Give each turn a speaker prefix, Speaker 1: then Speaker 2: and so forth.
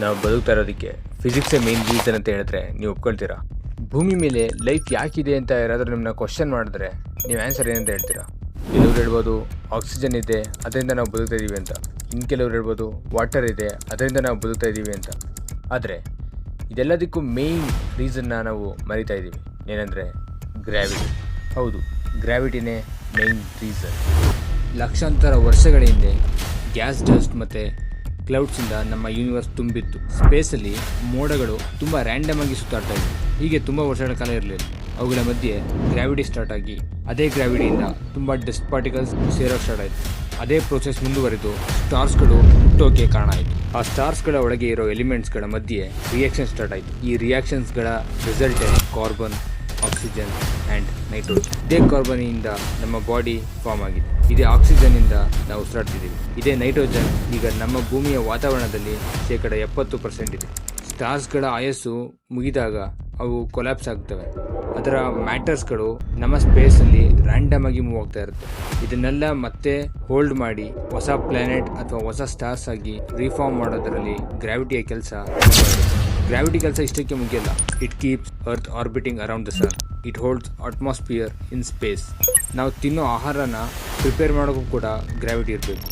Speaker 1: ನಾವು ಬದುಕ್ತಾ ಇರೋದಕ್ಕೆ ಫಿಸಿಕ್ಸೇ ಮೇನ್ ರೀಸನ್ ಅಂತ ಹೇಳಿದ್ರೆ ನೀವು ಒಪ್ಕೊಳ್ತೀರಾ? ಭೂಮಿ ಮೇಲೆ ಲೈಫ್ ಯಾಕಿದೆ ಅಂತ ಯಾರಾದರೂ ನಿಮ್ಮನ್ನ ಕ್ವಶನ್ ಮಾಡಿದ್ರೆ ನೀವು ಆನ್ಸರ್ ಏನಂತ ಹೇಳ್ತೀರಾ? ಕೆಲವ್ರು ಹೇಳ್ಬೋದು ಆಕ್ಸಿಜನ್ ಇದೆ ಅದರಿಂದ ನಾವು ಬದುಕ್ತಾ ಇದ್ದೀವಿ ಅಂತ, ಇನ್ನು ಕೆಲವ್ರು ಹೇಳ್ಬೋದು ವಾಟರ್ ಇದೆ ಅದರಿಂದ ನಾವು ಬದುಕ್ತಾ ಇದ್ದೀವಿ ಅಂತ. ಆದರೆ ಇದೆಲ್ಲದಕ್ಕೂ ಮೇಯ್ನ್ ರೀಸನ್ನ ನಾವು ಮರಿತಾ ಇದ್ದೀವಿ. ಏನಂದರೆ ಗ್ರಾವಿಟಿ. ಹೌದು, ಗ್ರಾವಿಟಿನೇ ಮೇಯ್ನ್ ರೀಸನ್. ಲಕ್ಷಾಂತರ ವರ್ಷಗಳ ಹಿಂದೆ ಗ್ಯಾಸ್ ಡಸ್ಟ್ ಮತ್ತು ಕ್ಲೌಡ್ಸಿಂದ ನಮ್ಮ ಯೂನಿವರ್ಸ್ ತುಂಬಿತ್ತು. ಸ್ಪೇಸಲ್ಲಿ ಮೋಡಗಳು ತುಂಬ ರ್ಯಾಂಡಮ್ ಆಗಿ ಸುತ್ತಾಡ್ತಾ ಇದ್ವು. ಹೀಗೆ ತುಂಬ ವರ್ಷಗಳ ಕಾಲ ಇರಲಿಲ್ಲ. ಅವುಗಳ ಮಧ್ಯೆ ಗ್ರಾವಿಟಿ ಸ್ಟಾರ್ಟ್ ಆಗಿ ಅದೇ ಗ್ರಾವಿಟಿಯಿಂದ ತುಂಬ ಡಸ್ಟ್ ಪಾರ್ಟಿಕಲ್ಸ್ ಸೇರೋಕ್ಕೆ ಸ್ಟಾರ್ಟ್ ಆಯಿತು. ಅದೇ ಪ್ರೋಸೆಸ್ ಮುಂದುವರೆದು ಸ್ಟಾರ್ಸ್ಗಳು ಹುಟ್ಟೋಕೆ ಕಾರಣ ಆಯಿತು. ಆ ಸ್ಟಾರ್ಸ್ಗಳ ಒಳಗೆ ಇರೋ ಎಲಿಮೆಂಟ್ಸ್ಗಳ ಮಧ್ಯೆ ರಿಯಾಕ್ಷನ್ ಸ್ಟಾರ್ಟ್ ಆಯಿತು. ಈ ರಿಯಾಕ್ಷನ್ಸ್ಗಳ ರಿಸಲ್ಟೇ ಕಾರ್ಬನ್, ಆಕ್ಸಿಜನ್ ಆ್ಯಂಡ್ ನೈಟ್ರೋಜನ್. ಇದೇ ಕಾರ್ಬನ್ನಿಂದ ನಮ್ಮ ಬಾಡಿ ಫಾರ್ಮ್ ಆಗಿದೆ. ಇದೇ ಆಕ್ಸಿಜನ್ನಿಂದ ನಾವು ಉಸಿರಾಡ್ತಿದ್ದೀವಿ. ಇದೇ ನೈಟ್ರೋಜನ್ ಈಗ ನಮ್ಮ ಭೂಮಿಯ ವಾತಾವರಣದಲ್ಲಿ 70% ಇದೆ. ಸ್ಟಾರ್ಸ್ಗಳ ಆಯಸ್ಸು ಮುಗಿದಾಗ ಅವು ಕೊಲ್ಯಾಪ್ಸ್ ಆಗ್ತವೆ. ಅದರ ಮ್ಯಾಟರ್ಸ್ಗಳು ನಮ್ಮ ಸ್ಪೇಸಲ್ಲಿ ರ್ಯಾಂಡಮ್ ಆಗಿ ಮೂವ್ ಆಗ್ತಾ ಇರುತ್ತೆ. ಇದನ್ನೆಲ್ಲ ಮತ್ತೆ ಹೋಲ್ಡ್ ಮಾಡಿ ಹೊಸ ಪ್ಲಾನೆಟ್ ಅಥವಾ ಹೊಸ ಸ್ಟಾರ್ಸ್ ಆಗಿ ರೀಫಾರ್ಮ್ ಮಾಡೋದರಲ್ಲಿ ಗ್ರಾವಿಟಿಯ ಕೆಲಸ ತುಂಬ ಇರುತ್ತೆ. ಗ್ರಾವಿಟಿ ಕೆಲಸ ಇಷ್ಟಕ್ಕೆ ಮುಗಿಯಲ್ಲ. It keeps earth orbiting around the sun. It holds atmosphere in space. ನಾವು ತಿನ್ನೋ ಆಹಾರನ ಪ್ರಿಪೇರ್ ಮಾಡೋಕ್ಕೂ ಕೂಡ ಗ್ರಾವಿಟಿ ಇರಬೇಕು.